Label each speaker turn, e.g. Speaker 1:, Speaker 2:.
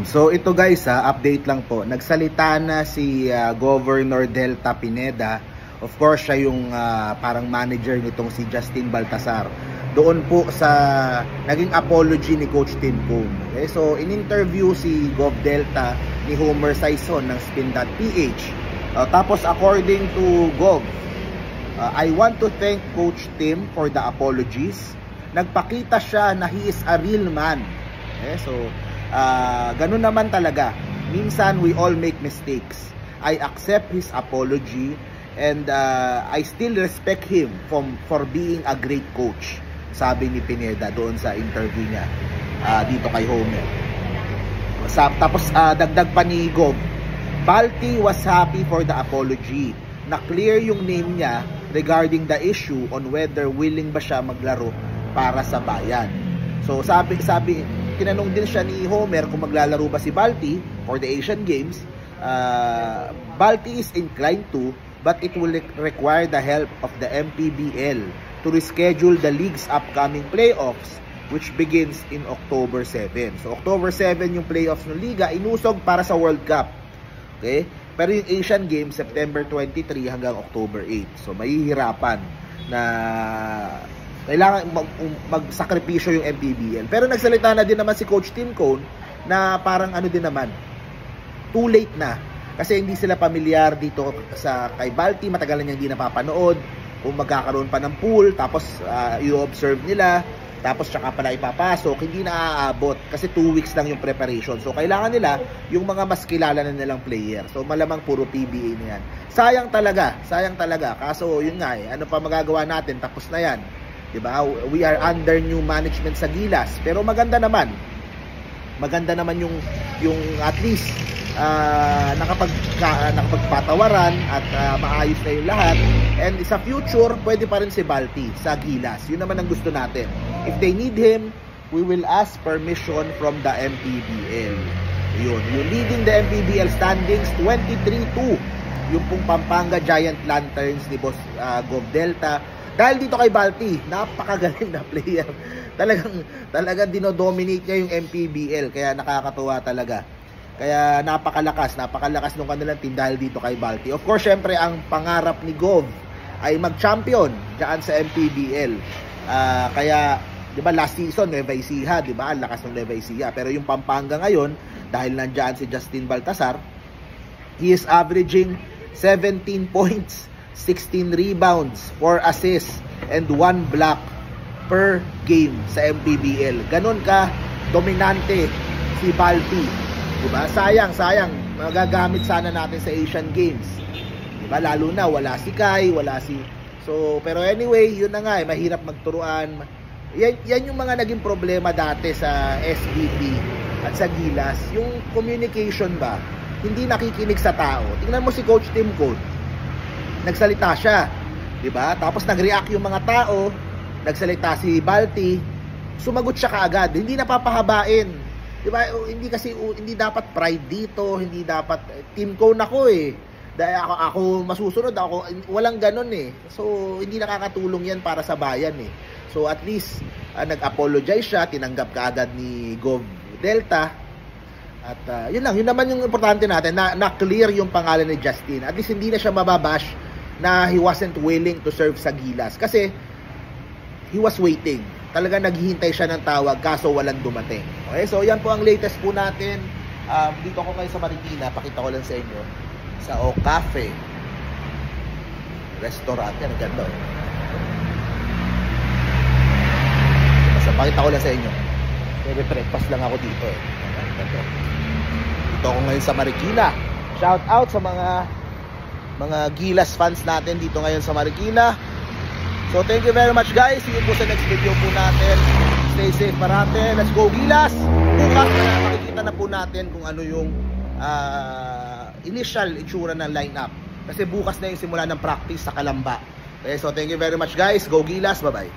Speaker 1: So ito guys, update lang po. Nagsalita na si Governor Delta Pineda. Of course, siya yung parang manager nitong si Justin Baltasar. Doon po sa naging apology ni Coach Tim Cone. Okay? So in-interview si Gov Delta ni Homer Saison ng Spin.ph. Tapos according to Gov, I want to thank Coach Tim for the apologies. Nagpakita siya na he is a real man. Okay? So ganun naman talaga. Minsan we all make mistakes. I accept his apology and I still respect him for being a great coach, sabi ni Pineda doon sa interview niya dito kay Homer. Tapos dagdag pa ni Gob, Balti was happy for the apology. Na-clear yung name niya regarding the issue on whether willing ba siya maglaro para sa bayan. So sabi tinanong din siya ni Homer kung maglalaro ba si Balti for the Asian Games. Balti is inclined to, but it will require the help of the MPBL to reschedule the league's upcoming playoffs, which begins in October 7. So October 7 yung playoffs ng liga, inusog para sa World Cup. Okay? Pero yung Asian Games, September 23 hanggang October 8. So mahihirapan na kailangan magsakripisyo yung MPBL. Pero nagsalita na din naman si Coach Tim Cone na parang ano din naman, too late na. Kasi hindi sila pamilyar dito sa kay Balti, matagal na niya hindi napapanood. Kung magkakaroon pa ng pool, tapos i-observe nila, tapos tsaka pala ipapasok, hindi na aabot. Kasi 2 weeks lang yung preparation. So kailangan nila yung mga mas kilala na nilang player. So malamang puro PBA na yan. Sayang talaga. Kaso yun nga ano pa magagawa natin, tapos na yan. Diba? We are under new management sa Gilas. Pero maganda naman yung at least nakapagpatawaran at maayos na yung lahat. And sa future, pwede pa rin si Balti sa Gilas. Yun naman ang gusto natin. If they need him, we will ask permission from the MPBL. Yun. Yung leading the MPBL standings, 23-2. Yung pong Pampanga Giant Lanterns ni Boss Gov Delta. Dahil dito kay Balti, napakagaling na player. Talagang dinodominate niya yung MPBL. Kaya nakakatuwa talaga. Kaya napakalakas nung kanilang team dahil dito kay Balti. Of course, syempre, ang pangarap ni Gov ay mag-champion dyan sa MPBL. Kaya, di ba, last season, Nueva Ecija, di ba? Ang lakas ng Nueva Ecija. Pero yung Pampanga ngayon, dahil nandyan si Justin Baltasar, he is averaging 17 points, 16 rebounds, 4 assists, and 1 block per game sa MPBL. Ganon ka dominante si Balti. Diba? Sayang. Magagamit sana natin sa Asian Games. Diba? Lalo na wala si Kai, pero anyway, yun na nga mahirap magturuan. Yan yung mga naging problema dati sa SBP at sa Gilas. Yung communication ba, hindi nakikinig sa tao. Tingnan mo si Coach Tim Cone. Nagsalita siya, 'di ba? Tapos nag-react yung mga tao, nagsalita si Balti, sumagot siya kaagad, hindi napapahabain. 'Di ba? Hindi dapat pride dito, hindi dapat Team Cone ako Dahil ako masusunod, walang ganun So hindi nakakatulong 'yan para sa bayan So at least nag-apologize siya, tinanggap kaagad ni Gov Delta. At yun naman yung importante natin, na clear yung pangalan ni Justin. At least hindi na siya mababash na he wasn't willing to serve sa Gilas. Kasi he was waiting. Talaga naghihintay siya ng tawag kaso walang dumating. Okay, so yan po ang latest po natin. Dito ako ngayon sa Marikina. Pakita ko lang sa inyo. Sa O Cafe Restaurant. Yan, ang ganda. Basta pakita ko lang sa inyo. Breakfast lang ako dito Dito ako ngayon sa Marikina. Shout out sa mga Gilas fans natin dito ngayon sa Marikina. So thank you very much guys. See you po sa next video po natin. Stay safe parate. Let's go Gilas. Bukas makikita na po natin kung ano yung initial itsura ng lineup. Kasi bukas na yung simula ng practice sa Kalamba. Okay, so thank you very much guys. Go Gilas. Bye bye.